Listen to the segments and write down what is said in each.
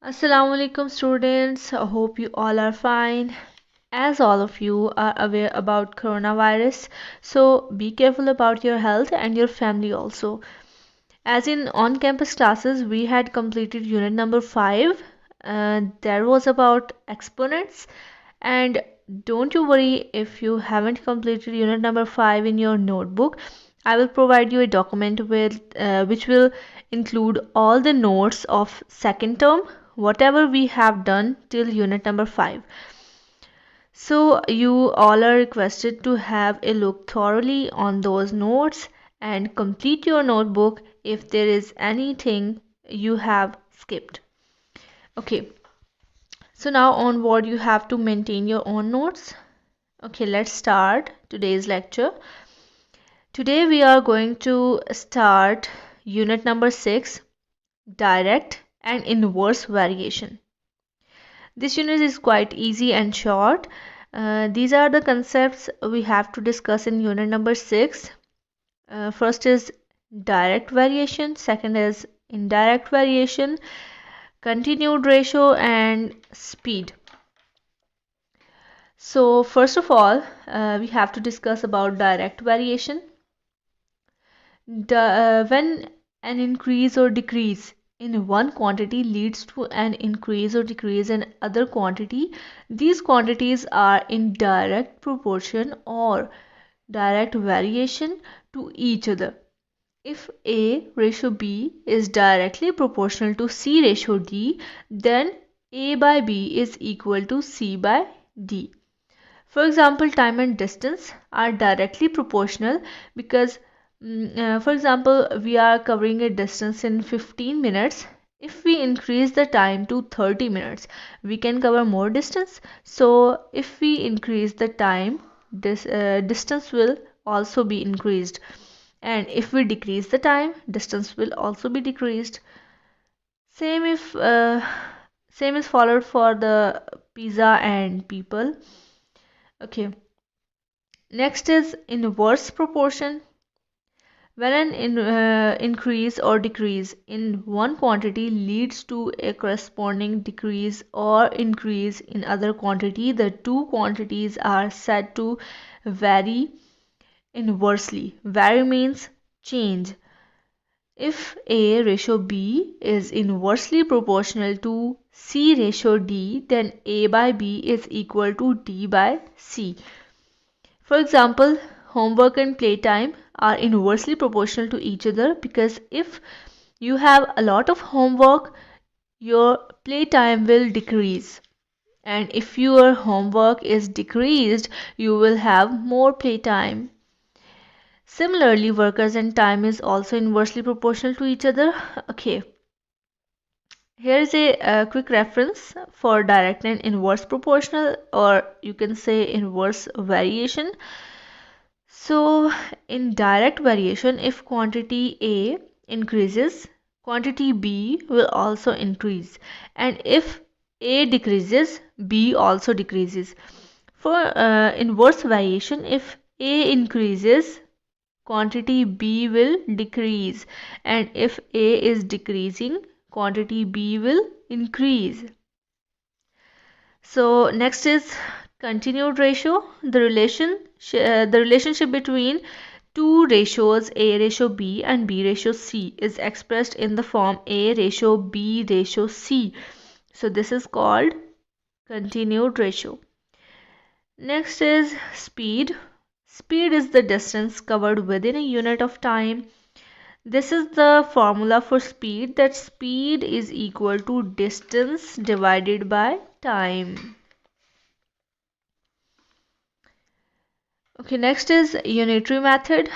Assalamu alaikum students. I hope you all are fine. As all of you are aware about coronavirus, so be careful about your health and your family also. As in on-campus classes, we had completed unit number 5. That was about exponents. And don't you worry if you haven't completed unit number 5 in your notebook. I will provide you a document which will include all the notes of second term, whatever we have done till unit number 5. So you all are requested to have a look thoroughly on those notes and complete your notebook if there is anything you have skipped. Okay, so now onward you have to maintain your own notes. Okay, let's start today's lecture. Today we are going to start unit number 6, direct and inverse variation. This unit is quite easy and short. These are the concepts we have to discuss in unit number 6. First is direct variation, second is indirect variation, continued ratio, and speed. So first of all, we have to discuss about direct variation. When an increase or decrease in one quantity leads to an increase or decrease in other quantity, these quantities are in direct proportion or direct variation to each other. If A ratio B is directly proportional to C ratio D, then A by B is equal to C by D. For example, time and distance are directly proportional because, for example, we are covering a distance in 15 minutes. If we increase the time to 30 minutes, we can cover more distance. So if we increase the time, this distance will also be increased. And if we decrease the time, distance will also be decreased. Same if same is followed for the pizza and people. Okay. Next is inverse proportion. When an increase or decrease in one quantity leads to a corresponding decrease or increase in other quantity, the two quantities are said to vary inversely. Vary means change. If A ratio B is inversely proportional to C ratio D, then A by B is equal to D by C. For example, homework and playtime are inversely proportional to each other because if you have a lot of homework, your playtime will decrease. And if your homework is decreased, you will have more playtime. Similarly, workers and time is also inversely proportional to each other. Okay, here is a quick reference for direct and inverse proportional, or you can say inverse variation. So in direct variation, if quantity A increases, quantity B will also increase. And if A decreases, B also decreases. For inverse variation, if A increases, quantity B will decrease. And if A is decreasing, quantity B will increase. So next is continued ratio. The relationship between two ratios A ratio B and B ratio C is expressed in the form A ratio B ratio C. So this is called continued ratio. Next is speed. Speed is the distance covered within a unit of time. This is the formula for speed, that speed is equal to distance divided by time. Okay, next is unitary method.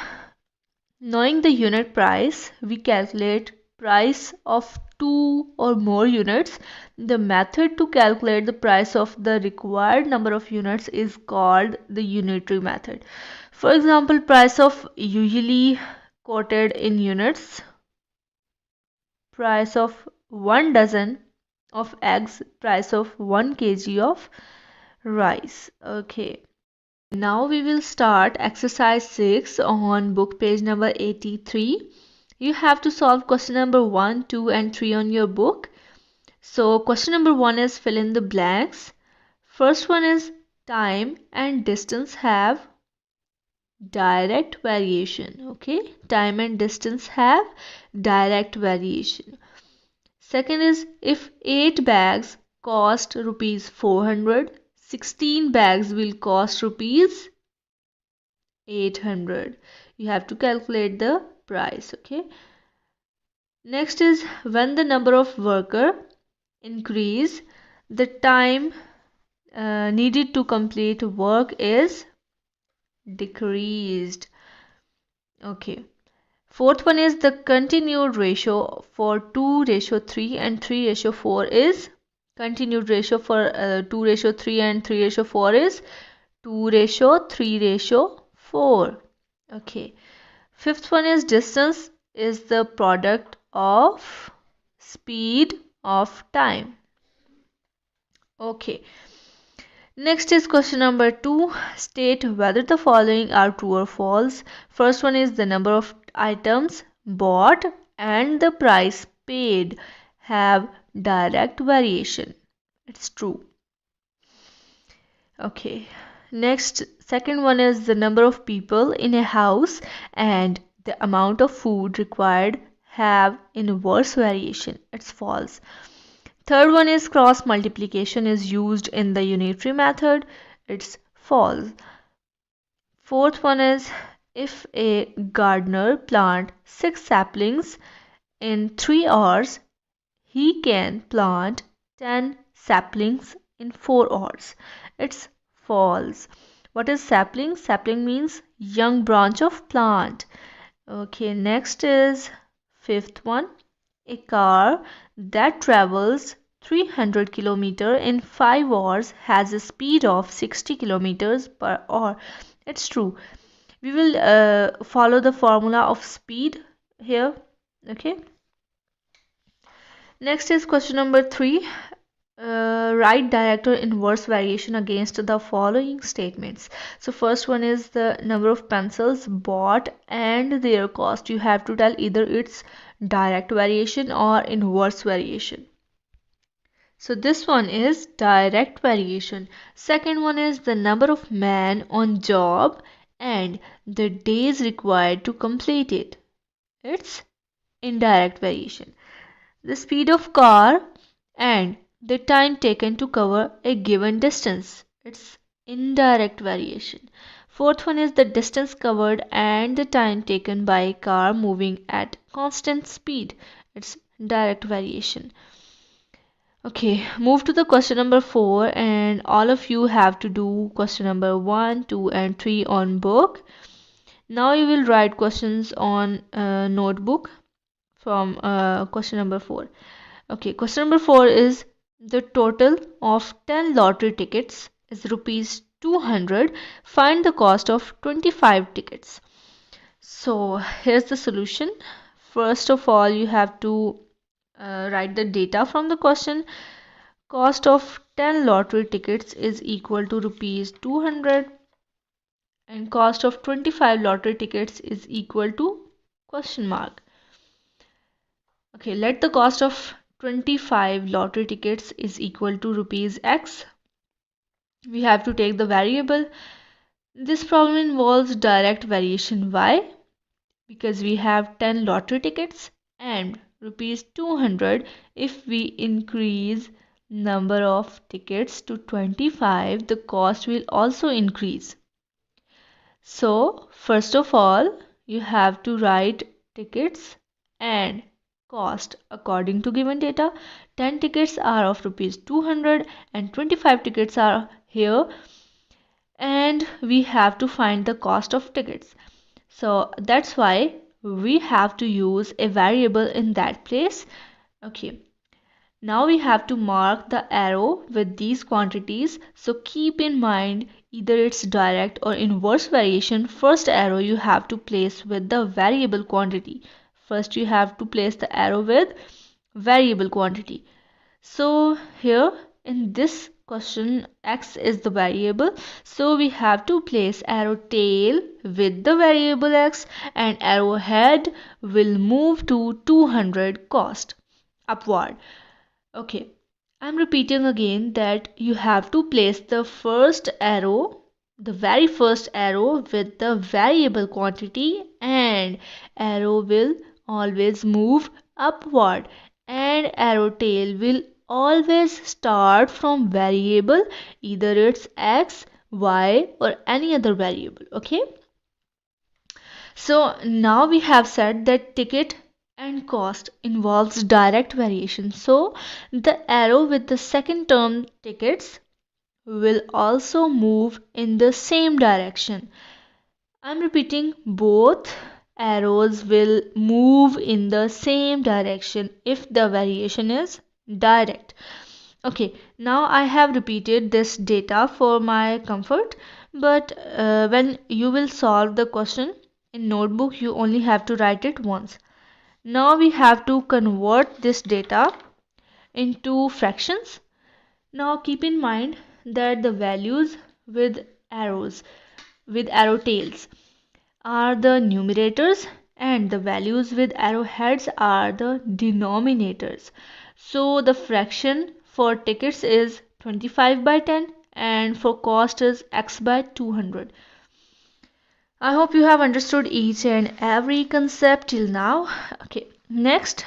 Knowing the unit price, we calculate price of two or more units. The method to calculate the price of the required number of units is called the unitary method. For example, price of usually quoted in units, price of 1 dozen of eggs, price of 1 kg of rice. Okay. Now we will start exercise 6 on book page number 83. You have to solve question number 1, 2 and 3 on your book. So question number 1 is fill in the blanks. First one is time and distance have direct variation. Okay, time and distance have direct variation. Second is if 8 bags cost rupees 400, 16 bags will cost rupees 800. You have to calculate the price. Okay, next is when the number of worker increase, the time needed to complete work is decreased. Okay. Fourth one is the continued ratio for 2:3 and 3:4 is continued ratio for 2:3 and 3:4 is 2:3:4. Okay. Fifth one is distance is the product of speed of time. Okay. Next is question number 2. State whether the following are true or false. First one is the number of items bought and the price paid have direct variation. It's true. Okay. Next, second one is the number of people in a house and the amount of food required have inverse variation. It's false. Third one is cross multiplication is used in the unitary method. It's false. Fourth one is if a gardener plant 6 saplings in 3 hours, he can plant 10 saplings in 4 hours. It's false. What is sapling? Sapling means young branch of plant. Okay, next is fifth one. A car that travels 300 km in 5 hours has a speed of 60 km per hour. It's true. We will follow the formula of speed here. Okay. Next is question number 3. Write direct or inverse variation against the following statements. So first one is the number of pencils bought and their cost. You have to tell either it's direct variation or inverse variation. So this one is direct variation. Second one is the number of men on job and the days required to complete it. It's indirect variation. The speed of car and the time taken to cover a given distance. It's indirect variation. Fourth one is the distance covered and the time taken by a car moving at constant speed. It's direct variation. Okay, move to the question number 4 and all of you have to do question number 1, 2 and 3 on book. Now you will write questions on notebook from question number 4. Okay, question number 4 is the total of 10 lottery tickets is rupees 200. Find the cost of 25 tickets. So here's the solution. First of all, you have to write the data from the question. Cost of 10 lottery tickets is equal to rupees 200 and cost of 25 lottery tickets is equal to question mark. Okay, let the cost of 25 lottery tickets is equal to rupees X. We have to take the variable. This problem involves direct variation. Why? Because we have 10 lottery tickets and rupees 200. If we increase number of tickets to 25, the cost will also increase. So first of all, you have to write tickets and cost according to given data. 10 tickets are of rupees 200 and 25 tickets are here, and we have to find the cost of tickets. So that's why we have to use a variable in that place. Okay, now we have to mark the arrow with these quantities. So keep in mind either it's direct or inverse variation. First arrow you have to place with the variable quantity. First you have to place the arrow with variable quantity. So here in this question x is the variable, so we have to place arrow tail with the variable x and arrow head will move to 200 cost upward. Okay, I'm repeating again that you have to place the first arrow, the very first arrow with the variable quantity, and arrow will always move upward, and arrow tail will always start from variable, either it's x, y, or any other variable. Okay, so now we have said that ticket and cost involves direct variation. So the arrow with the second term tickets will also move in the same direction. I'm repeating, both arrows will move in the same direction if the variation is direct. Okay, now I have repeated this data for my comfort, but when you will solve the question in notebook, you only have to write it once. Now we have to convert this data into fractions. Now keep in mind that the values with arrows, with arrow tails, are the numerators, and the values with arrowheads are the denominators. So the fraction for tickets is 25 by 10, and for cost is x by 200. I hope you have understood each and every concept till now. Okay, next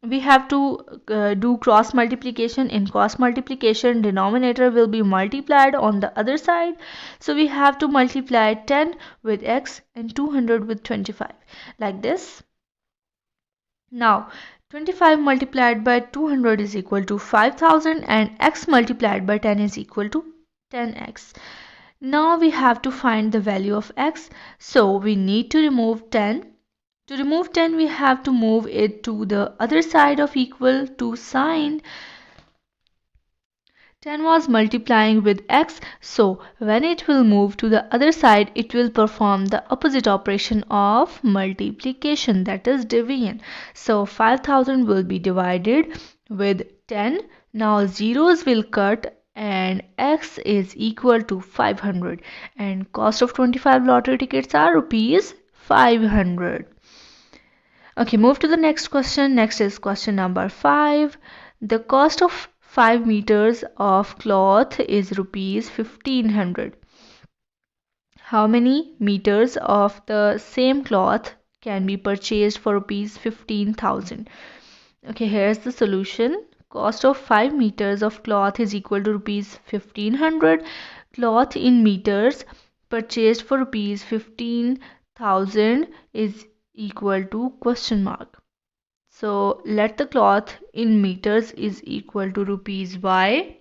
we have to do cross multiplication. In cross multiplication, denominator will be multiplied on the other side. So we have to multiply 10 with x and 200 with 25, like this. Now 25 multiplied by 200 is equal to 5000, and x multiplied by 10 is equal to 10x. Now we have to find the value of x, so we need to remove 10. To remove 10, we have to move it to the other side of equal to sign. 10 was multiplying with x, so when it will move to the other side, it will perform the opposite operation of multiplication, that is division. So 5000 will be divided with 10. Now zeros will cut, and x is equal to 500, and cost of 25 lottery tickets are rupees 500. Okay, move to the next question. Next is question number 5. The cost of 5 meters of cloth is rupees 1500. How many meters of the same cloth can be purchased for rupees 15,000? Okay, here's the solution. Cost of 5 meters of cloth is equal to rupees 1500. Cloth in meters purchased for rupees 15,000 is equal to question mark. So let the cloth in meters is equal to rupees y.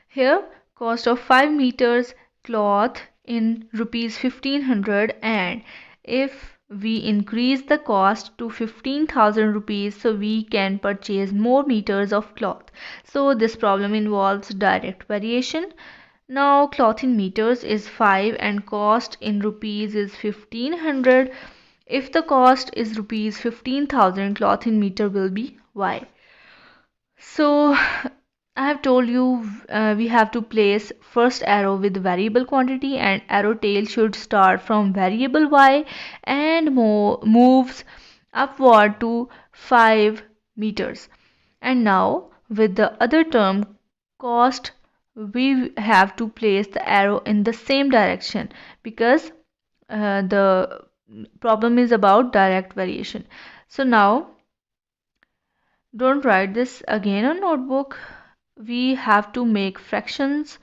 Here cost of 5 meters cloth in rupees 1500, and if we increase the cost to 15,000 rupees, so we can purchase more meters of cloth. So this problem involves direct variation. Now cloth in meters is 5 and cost in rupees is 1500. If the cost is rupees 15,000, cloth in meter will be y. So I have told you we have to place first arrow with variable quantity, and arrow tail should start from variable y and moves upward to 5 meters. And now with the other term cost, we have to place the arrow in the same direction, because the problem is about direct variation. So now don't write this again on notebook. We have to make fractions.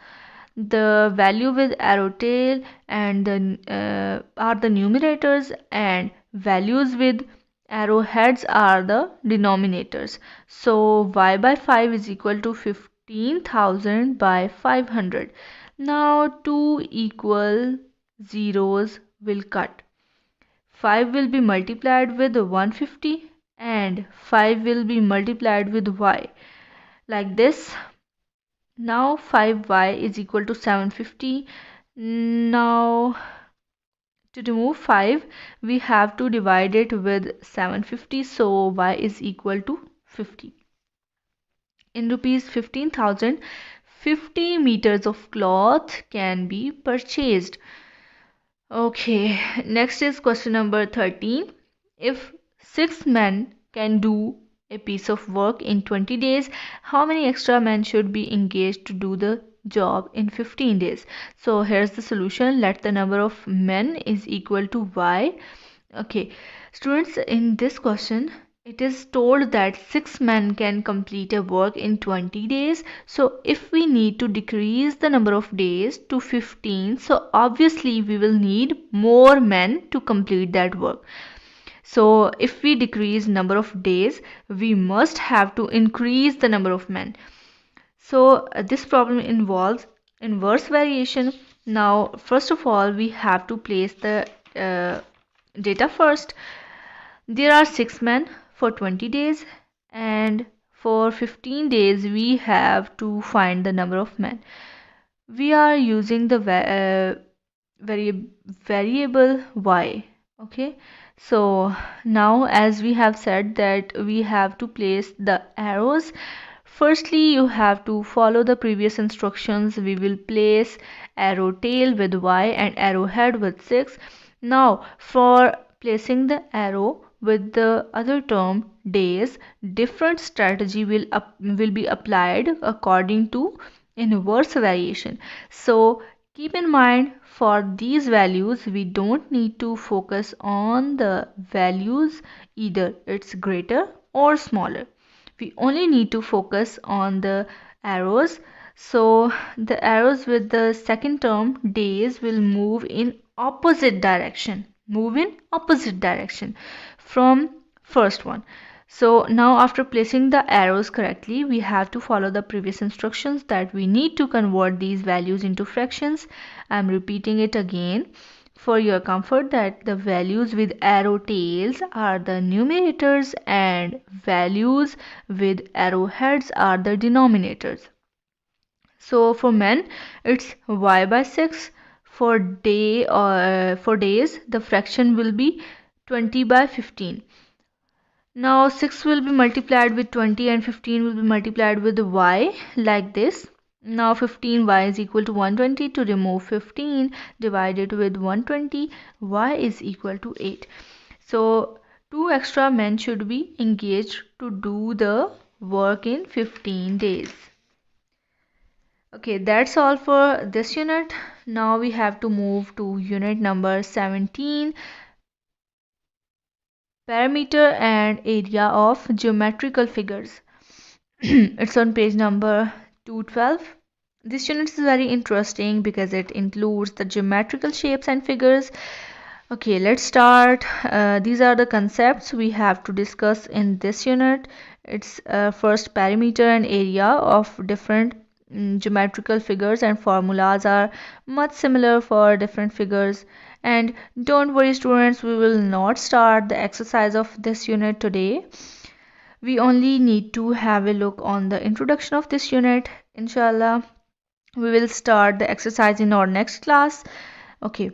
The value with arrow tail and are the numerators, and values with arrowheads are the denominators. So y by 5 is equal to 15,000 by 500. Now two equal zeros will cut. 5 will be multiplied with 150, and 5 will be multiplied with y, like this. Now 5y is equal to 750. Now to remove 5, we have to divide it with 750, so y is equal to 50. In rupees 15,000, 50 meters of cloth can be purchased. Okay, next is question number 13. If 6 men can do a piece of work in 20 days, how many extra men should be engaged to do the job in 15 days? So here's the solution. Let the number of men is equal to y. Okay, students, in this question, it is told that 6 men can complete a work in 20 days. So if we need to decrease the number of days to 15, so obviously we will need more men to complete that work. So if we decrease number of days, we must have to increase the number of men. So this problem involves inverse variation. Now, first of all, we have to place the data first. There are 6 men for 20 days, and for 15 days we have to find the number of men. We are using the variable y. Okay, so now as we have said that we have to place the arrows. Firstly, you have to follow the previous instructions. We will place arrow tail with y and arrow head with 6. Now for placing the arrow with the other term days, different strategy will be applied according to inverse variation. So keep in mind, for these values we don't need to focus on the values, either it's greater or smaller. We only need to focus on the arrows. So the arrows with the second term days will move in opposite direction, from first one. So now after placing the arrows correctly, we have to follow the previous instructions that we need to convert these values into fractions. I'm repeating it again for your comfort that the values with arrow tails are the numerators and values with arrow heads are the denominators. So for men, it's y by 6. For days, the fraction will be 20 by 15. Now 6 will be multiplied with 20 and 15 will be multiplied with y, like this. Now 15y is equal to 120. To remove 15 divided with 120, y is equal to 8. So 2 extra men should be engaged to do the work in 15 days. Okay, that's all for this unit. Now we have to move to unit number 17, perimeter and area of geometrical figures. It's on page number 212. This unit is very interesting because it includes the geometrical shapes and figures. Okay, let's start. These are the concepts we have to discuss in this unit. It's first, perimeter and area of different geometrical figures, and formulas are much similar for different figures. And don't worry students, we will not start the exercise of this unit today. We only need to have a look on the introduction of this unit. Inshallah, we will start the exercise in our next class. Okay,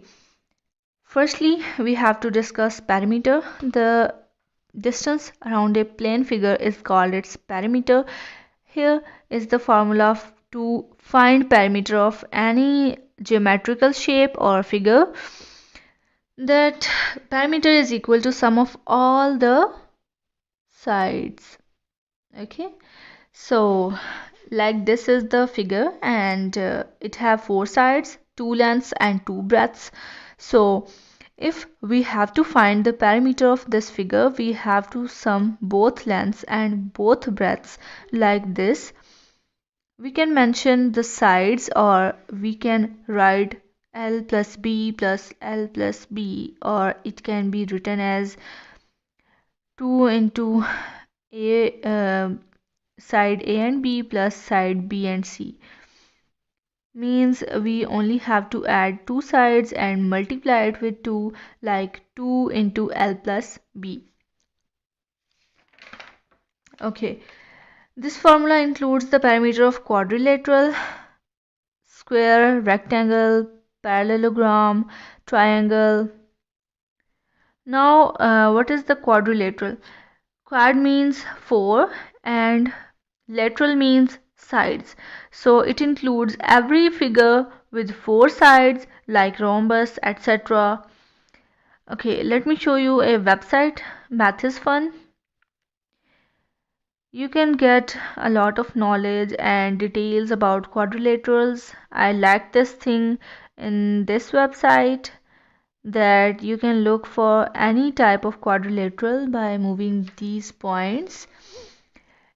firstly we have to discuss perimeter. The distance around a plane figure is called its perimeter. Here is the formula to find perimeter of any geometrical shape or figure. That perimeter is equal to sum of all the sides. Okay, so like this is the figure, and it have 4 sides, 2 lengths and 2 breadths. So if we have to find the perimeter of this figure, we have to sum both lengths and both breadths like this. We can mention the sides, or we can write L plus B plus L plus B, or it can be written as 2 into A, side A and B plus side B and C. Means we only have to add 2 sides and multiply it with 2, like 2 into L plus B. Okay, this formula includes the perimeter of quadrilateral, square, rectangle, parallelogram, triangle. Now what is the quadrilateral? Quad means 4 and lateral means sides. So it includes every figure with 4 sides like rhombus, etc. Okay, let me show you a website, Math is Fun. You can get a lot of knowledge and details about quadrilaterals. I like this thing in this website that you can look for any type of quadrilateral by moving these points.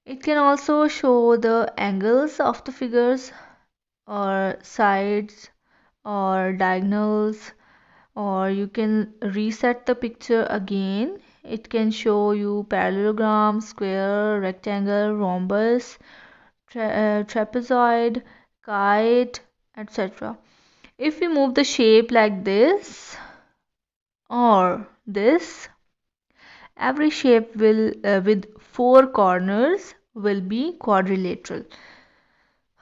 It can also show the angles of the figures or sides or diagonals, or you can reset the picture again. It can show you parallelogram, square, rectangle, rhombus, trapezoid, kite, etc. If we move the shape like this or this, every shape will with four corners will be quadrilateral.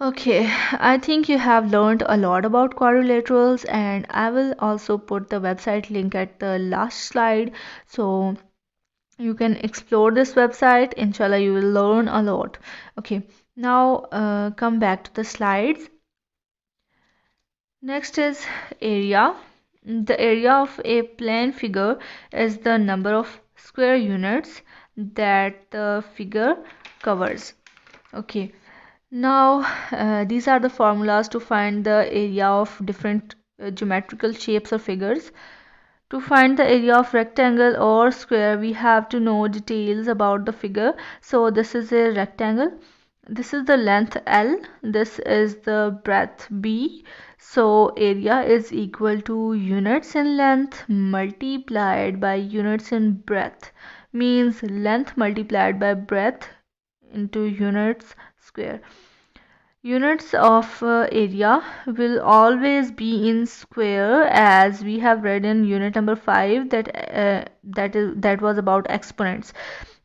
Okay, I think you have learned a lot about quadrilaterals, and I will also put the website link at the last slide so you can explore this website. Inshallah, you will learn a lot. Okay, now come back to the slides. Next is area. The area of a plane figure is the number of square units that the figure covers. Okay, now these are the formulas to find the area of different geometrical shapes or figures. To find the area of rectangle or square, we have to know details about the figure. So this is a rectangle. This is the length L. This is the breadth B. So area is equal to units in length multiplied by units in breadth. Means length multiplied by breadth into units square. Units of area will always be in square, as we have read in unit number 5 that was about exponents,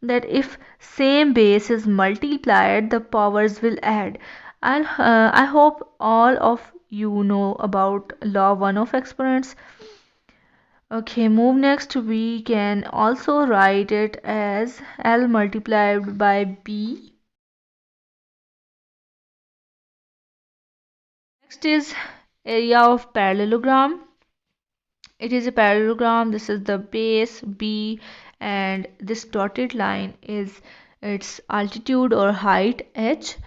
that if same base is multiplied the powers will add. I hope all of you know about law 1 of exponents. Okay, move next. We can also write it as L multiplied by B. Next is area of parallelogram. It is a parallelogram. This is the base B, and this dotted line is its altitude or height h.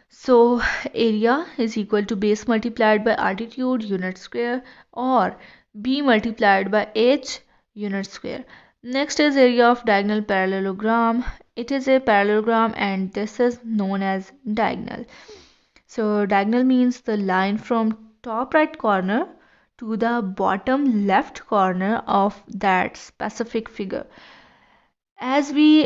So area is equal to base multiplied by altitude unit square, or B multiplied by h unit square. Next is area of diagonal parallelogram. It is a parallelogram and this is known as diagonal. So diagonal means the line from top right corner to the bottom left corner of that specific figure. As we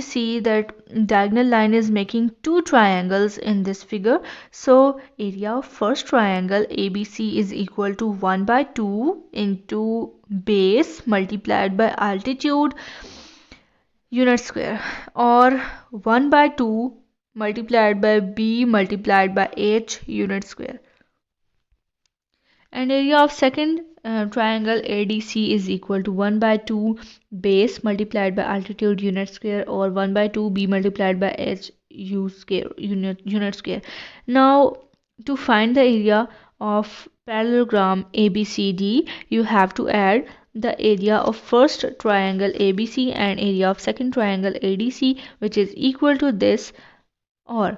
see that diagonal line is making two triangles in this figure, so area of first triangle ABC is equal to 1 by 2 into base multiplied by altitude unit square, or 1 by 2 multiplied by B multiplied by H unit square. And area of second triangle ADC is equal to 1 by 2 base multiplied by altitude unit square, or 1 by 2 B multiplied by H U square unit square. Now to find the area of parallelogram ABCD, you have to add the area of first triangle ABC and area of second triangle ADC, which is equal to this, or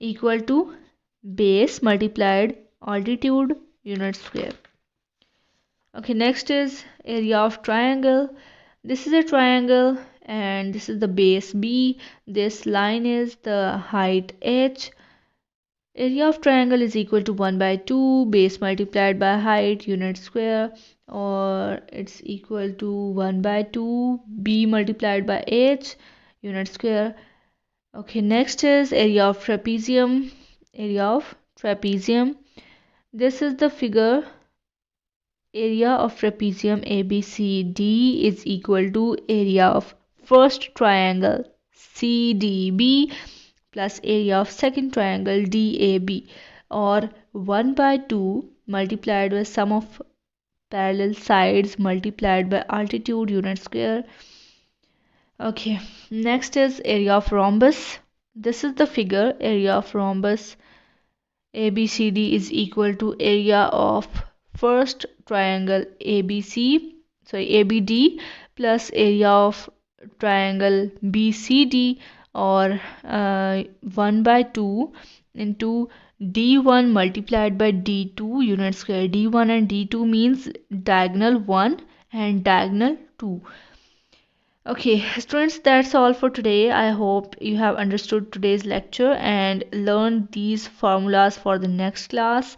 equal to base multiplied altitude unit square. Okay, next is area of triangle. This is a triangle and this is the base B. This line is the height h. Area of triangle is equal to 1 by 2 base multiplied by height unit square, or it's equal to 1 by 2 B multiplied by h unit square. Okay, next is area of trapezium. Area of trapezium. This is the figure. Area of trapezium ABCD is equal to area of first triangle CDB plus area of second triangle DAB, or 1 by 2 multiplied by sum of parallel sides multiplied by altitude unit square. Okay, next is area of rhombus. This is the figure. Area of rhombus ABCD is equal to area of first triangle ABD plus area of triangle BCD, or 1 by 2 into D1 multiplied by D2 unit square. D1 and D2 means diagonal 1 and diagonal 2. Okay, students, that's all for today. I hope you have understood today's lecture and learned these formulas for the next class.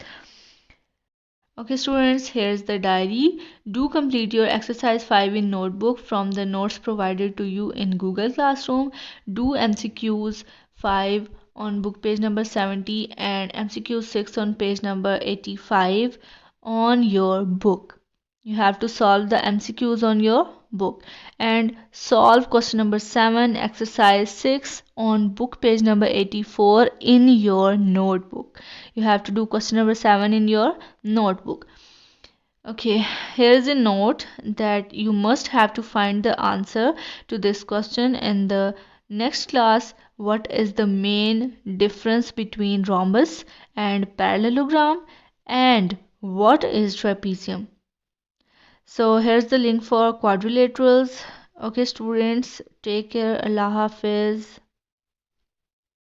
Okay, students, here's the diary. Do complete your exercise 5 in notebook from the notes provided to you in Google Classroom. Do MCQs 5 on book page number 70 and MCQ 6 on page number 85 on your book. You have to solve the MCQs on your book and solve question number 7 exercise 6 on book page number 84 in your notebook. You have to do question number 7 in your notebook. Okay, here's a note that you must have to find the answer to this question in the next class. What is the main difference between rhombus and parallelogram, and what is trapezium? So here's the link for quadrilaterals. Okay, students, take care. Allah Hafiz.